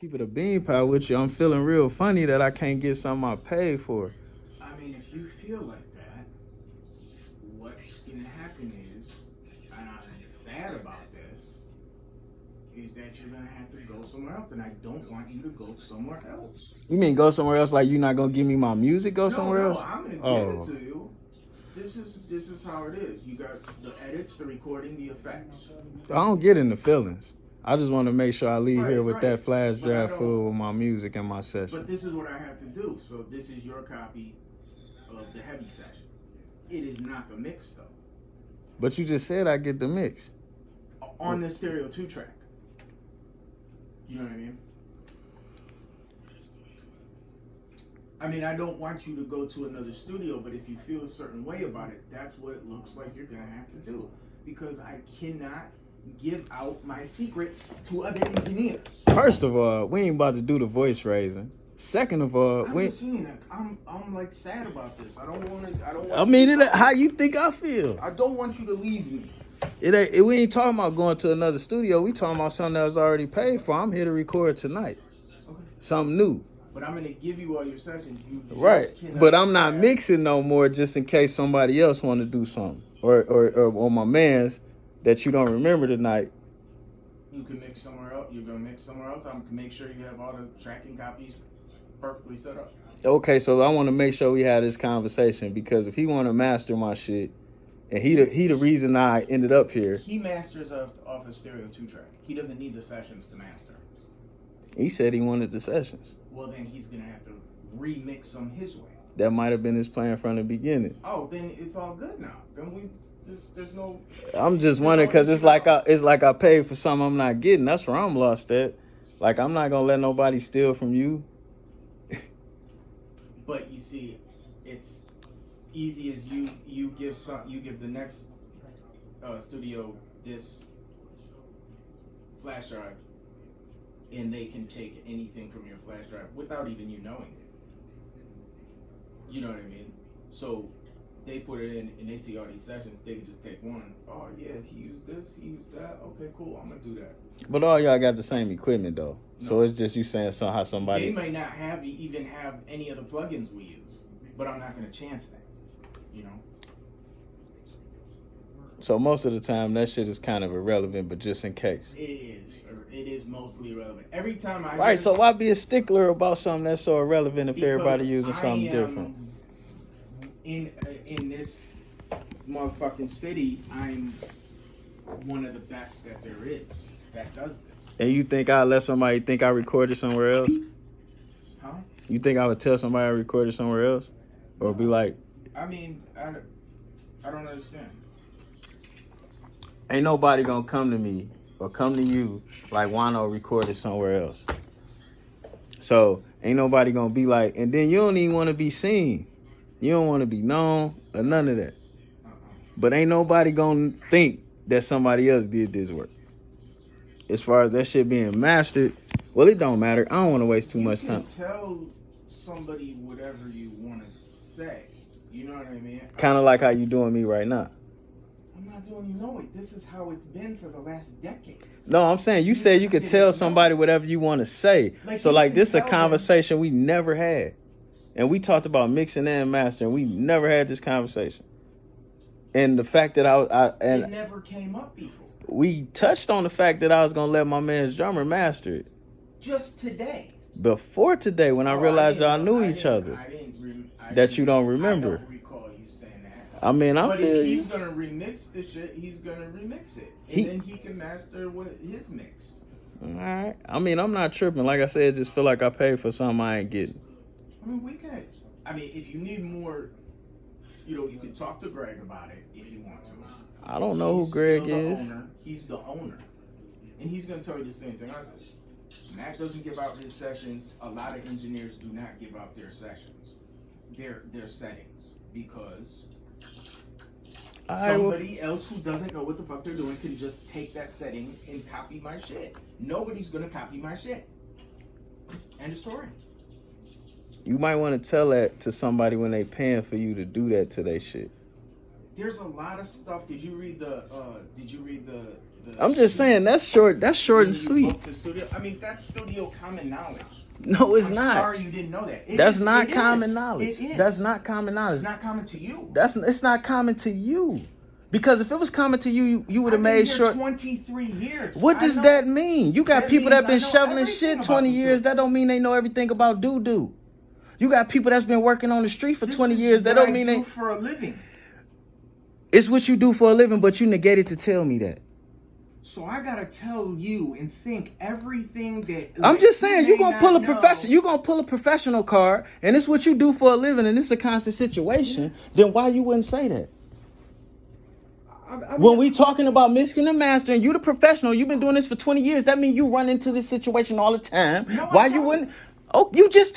Keep it a bean pie with you. I'm feeling real funny that I can't get something I paid for. I mean, if you feel like that, what's gonna happen is, and I'm sad about this, is that you're gonna have to go somewhere else, and I don't want you to go somewhere else. You mean go somewhere else? Like you're not gonna give me my music? Go somewhere else? I'm gonna give it to you. This is how it is. You got the edits, the recording, the effects. I don't get in the feelings. I just want to make sure I leave here with that flash drive full with my music and my session. But this is what I have to do. So this is your copy of the heavy session. It is not the mix though. But you just said I get the mix. On the stereo 2 track. You know what I mean? I mean, I don't want you to go to another studio, but if you feel a certain way about it, that's what it looks like you're going to have to do. Because I cannot give out my secrets to other engineers. First of all, we ain't about to do the voice raising. Second of all, I'm like sad about this. I don't want to. I mean, how you think I feel? I don't want you to leave me. We ain't talking about going to another studio. We talking about something that was already paid for. I'm here to record tonight. Okay. Something new. But I'm gonna give you all your sessions. Right. But I'm not mixing no more just in case somebody else want to do something. Or my man's that you don't remember tonight. You can mix somewhere else. You're gonna mix somewhere else. I'm gonna make sure you have all the tracking copies perfectly set up. Okay, so I want to make sure we have this conversation because if he want to master my shit, and he the reason I ended up here. He masters off a stereo 2 track. He doesn't need the sessions to master. He said he wanted the sessions. Well, then he's gonna have to remix them his way. That might have been his plan from the beginning. Oh, then it's all good now. Then there's no. I'm just wondering because it's like I paid for something I'm not getting. That's where I'm lost at. Like I'm not gonna let nobody steal from you. But you see, it's easy as you give the next studio this flash drive, and they can take anything from your flash drive without even you knowing it. You know what I mean? So they put it in and they see all these sessions, they can just take one. Oh yeah, he used this, he used that. Okay, cool, I'm gonna do that. But all y'all got the same equipment though. No. So it's just you saying how somebody. They might not even have any of the plugins we use, but I'm not gonna chance that. You know. So most of the time that shit is kind of irrelevant, but just in case. It is mostly irrelevant. Every time I right, so why be a stickler about something that's so irrelevant if everybody using something different? In this motherfucking city, I'm one of the best that there is that does this. And you think I'd let somebody think I recorded somewhere else? Huh? You think I would tell somebody I recorded somewhere else? Or be like... I mean, I don't understand. Ain't nobody gonna come to me or come to you like Juan-O recorded somewhere else. So ain't nobody gonna be like, and then you don't even want to be seen. You don't want to be known or none of that. But ain't nobody gonna think that somebody else did this work. As far as that shit being mastered, well, it don't matter. I don't want to waste too much time. You can tell somebody whatever you want to say. You know what I mean? Kind of like how you doing me right now. I'm not doing you no way. This is how it's been for the last decade. No, I'm saying you said you could tell somebody whatever you want to say. So like this is a conversation we never had. And we talked about mixing and mastering. We never had this conversation. And the fact that it never came up before. We touched on the fact that I was gonna let my man's drummer master it. Just today. Before today, when I realized y'all knew each other. That you don't remember. I don't recall you saying that. I mean, but if he's gonna remix the shit, he's gonna remix it, and then he can master what his mix. All right. I mean, I'm not tripping. Like I said, just feel like I paid for something I ain't getting. I mean, we can. I mean, if you need more, you can talk to Greg about it if you want to. I don't know who Greg is. He's the owner, and he's gonna tell you the same thing I said. Mac doesn't give out his sessions. A lot of engineers do not give out their sessions, their settings, because somebody else who doesn't know what the fuck they're doing can just take that setting and copy my shit. Nobody's gonna copy my shit. End of story. You might want to tell that to somebody when they paying for you to do that to their shit. there's a lot of stuff. Did you read the? I'm just saying that's short. That's short and sweet. The studio. I mean, that's studio common knowledge. No, it's I'm not. Sorry you didn't know that. That's not common knowledge. It is. That's not common knowledge. It's not common to you. It's not common to you. Because if it was common to you, you would have made sure. 23 years. What does that mean? You got people that been shoveling shit 20 years. That don't mean they know everything about doo-doo. You got people that's been working on the street for 20 years. That don't mean they. For a living. It's what you do for a living, but you negated to tell me that. So I gotta tell you and think everything that. I'm just saying, you're gonna pull a professional. You're gonna pull a professional card, and it's what you do for a living, and it's a constant situation. Then why you wouldn't say that? When we talking about mixing and mastering, you the professional. You've been doing this for 20 years. That means you run into this situation all the time. No, why you wouldn't? Oh, you just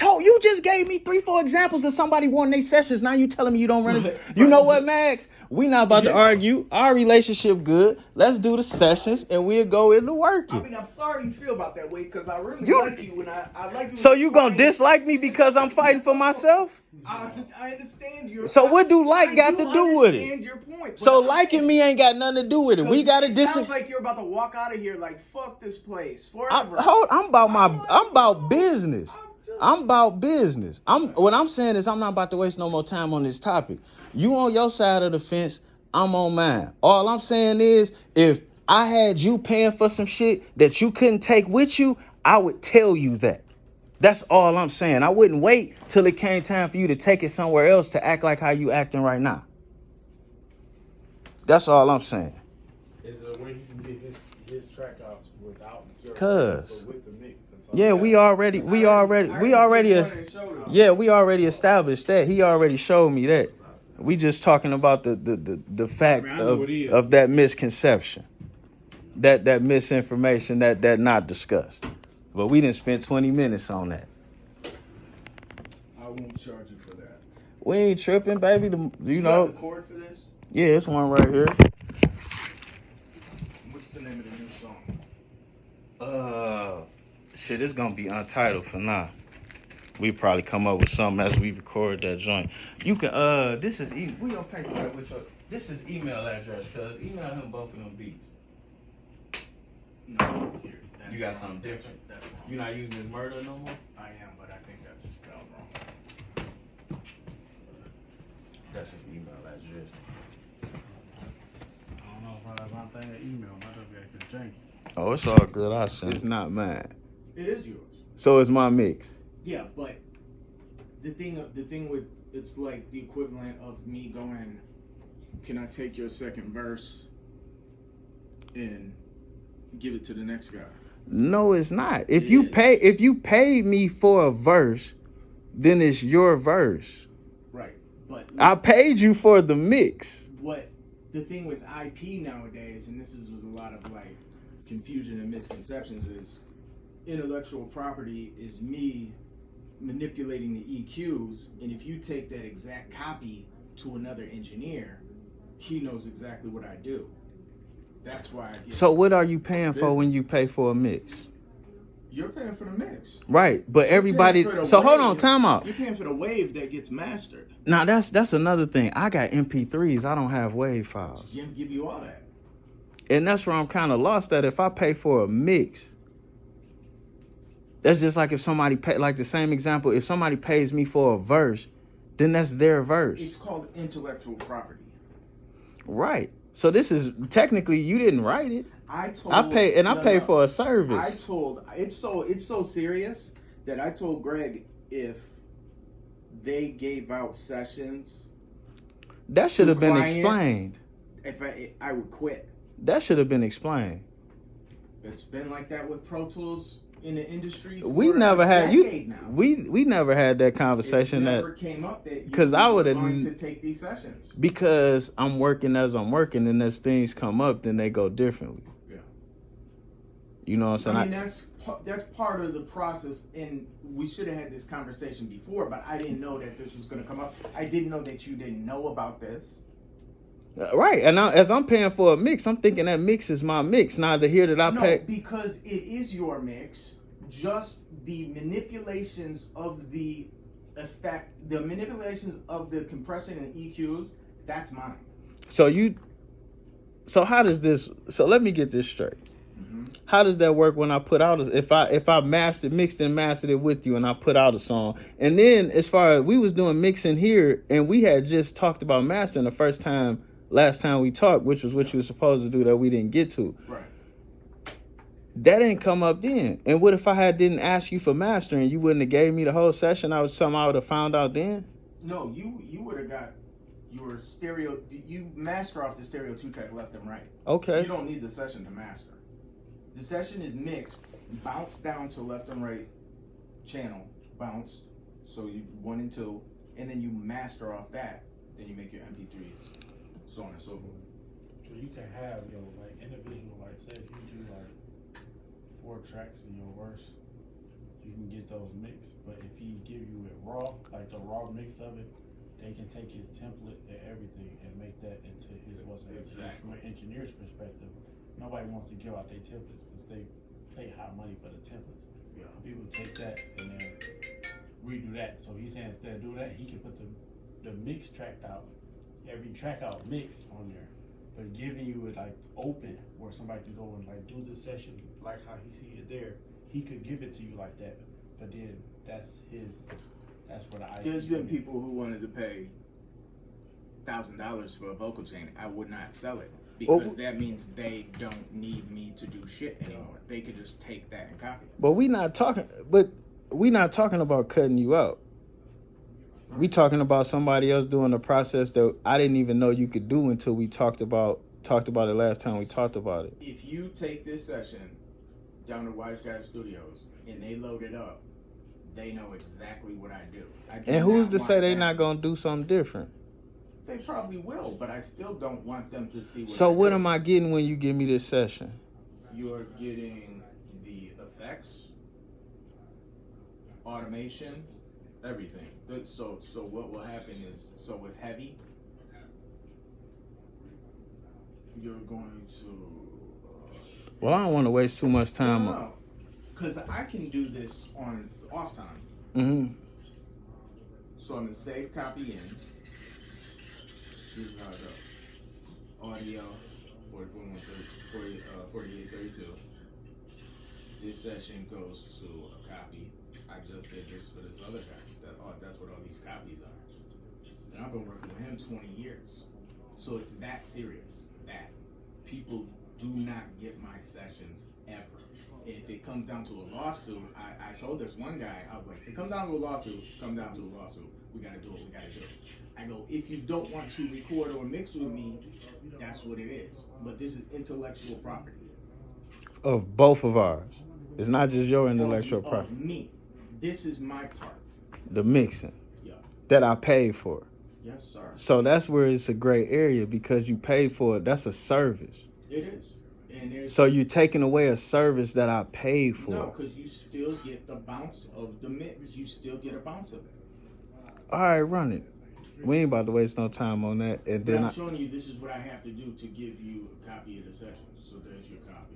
gave me 3-4 examples of somebody won their sessions. Now you telling me you don't run it. You know what, Max? We not about to argue. Our relationship good. Let's do the sessions and we'll go into working. I mean, I'm sorry you feel about that way because I really like you and I like you. So you gonna dislike me because I'm fighting for myself? I understand your. So what do like got to do with it? Your point. So liking me ain't got nothing to do with it. We got to Sounds like you're about to walk out of here like fuck this place forever. I'm about business. I'm about business. What I'm saying is I'm not about to waste no more time on this topic. You on your side of the fence, I'm on mine. All I'm saying is if I had you paying for some shit that you couldn't take with you, I would tell you that. That's all I'm saying. I wouldn't wait till it came time for you to take it somewhere else to act like how you acting right now. That's all I'm saying. Is there a way he can get his track out without your Cause with the mix? yeah, we already established that. He already showed me that. We just talking about the fact of that misconception, that misinformation that not discussed. But we didn't spend 20 minutes on that. I won't charge you for that. We ain't tripping, baby. You know. The chord for this? Yeah, it's one right here. What's the name of the new song? Shit, it's gonna be untitled for now. We probably come up with something as we record that joint. You can this is we gonna pay for it with your this is email address, cuz email him both of them beats. No, here. You got something different? You not using his murder no more? I am, but I think that's spelled wrong. That's his email address. I don't know if I have my thing to email. Might have been janky. Oh, it's all good. I send. It's not mine. It is yours. So it's my mix. Yeah, but the thing with it's like the equivalent of me going, can I take your second verse and give it to the next guy? No, it's not. If you pay me for a verse, then it's your verse. Right. But I paid you for the mix. What the thing with IP nowadays, and this is with a lot of like confusion and misconceptions, is intellectual property is me manipulating the EQs, and if you take that exact copy to another engineer, he knows exactly what I do. That's why I get. So what are you paying for when you pay for a mix? You're paying for the mix. Right, but everybody. So hold on, time out. You're paying for the wave that gets mastered. Now that's another thing. I got MP3s. I don't have wave files. Jim give you all that. And that's where I'm kind of lost at. If I pay for a mix, that's just like if somebody pay, like the same example. If somebody pays me for a verse, then that's their verse. It's called intellectual property. Right. So this is technically you didn't write it. I paid for a service. It's so serious that I told Greg if they gave out sessions, that should have been explained. If I would quit. That should have been explained. It's been like that with Pro Tools in the industry. We never had now. We never had that conversation. It never came up that because I would have going to take these sessions. Because I'm working as I'm working, and as things come up, then they go differently. Yeah. You know what I'm saying? I mean, that's part of the process, and we should have had this conversation before, but I didn't know that this was going to come up. I didn't know that you didn't know about this. Right, and now, as I'm paying for a mix, I'm thinking that mix is my mix. Now to hear that I pay, because it is your mix. Just the manipulations of the effect, the manipulations of the compression and EQs, that's mine. So how does this? So let me get this straight. Mm-hmm. How does that work when I put out if I mixed and mastered it with you and I put out a song, and then as far as we was doing mixing here and we had just talked about mastering the last time we talked, which was what you were supposed to do that we didn't get to. Right. That didn't come up then. And what if I didn't ask you for mastering? You wouldn't have gave me the whole session. I would have found out then. No, you would have got your stereo. You master off the stereo 2-track left and right. Okay. You don't need the session to master. The session is mixed, bounced down to left and right channel, bounced. So you 1 and 2, and then you master off that. Then you make your MP3s, so on and so forth. So you can have like individual, like say if you do like 4 tracks in your verse, you can get those mixed. But if he give you it raw, like the raw mix of it, they can take his template and everything and make that into his Exactly. From an engineer's perspective, nobody wants to give out their templates because they pay high money for the templates. Yeah. People take that and then redo that. So he's saying instead of do that, he can put the mix track out, every track out mixed on there, but giving you it like open where somebody can go and like do the session like how he see it there. He could give it to you like that, but then that's where the idea. There's been people who wanted to pay $1,000 for a vocal chain. I would not sell it because that means they don't need me to do shit anymore. They could just take that and copy it. But we not talking about cutting you out. We talking about somebody else doing a process that I didn't even know you could do until we talked about it last time we talked about it. If you take this session down to Wise Guy Studios and they load it up, they know exactly what I do. And who's to say they're not gonna do something different? They probably will, but I still don't want them to see what So I what do. am I getting when you give me this session? You're getting the effects, automation, everything. So what will happen is, so with heavy, you're going to. Well, I don't want to waste too much time. No, because I can do this on off time. Mm-hmm. So I'm gonna save copy in. This is how it goes. Audio 4832. This session goes to a copy. I just did this for this other guy. That's what all these copies are. And I've been working with him 20 years. So it's that serious that people do not get my sessions ever. If it comes down to a lawsuit, I told this one guy, I was like, if it comes down to a lawsuit, come down to a lawsuit. We gotta do it, I go, if you don't want to record or mix with me, that's what it is. But this is intellectual property. Of both of ours. It's not just your intellectual Of property. me. This is my part. The mixing. Yeah. That I paid for. Yes, sir. So that's where it's a gray area because you paid for it. That's a service. It is. And there's So you're taking away a service that I paid for. no, because you still get the bounce of the mix. You still get a bounce of it. All right, run it. We ain't about to waste no time on that. And But then I'm showing you this is what I have to do to give you a copy of the session. So there's your copy.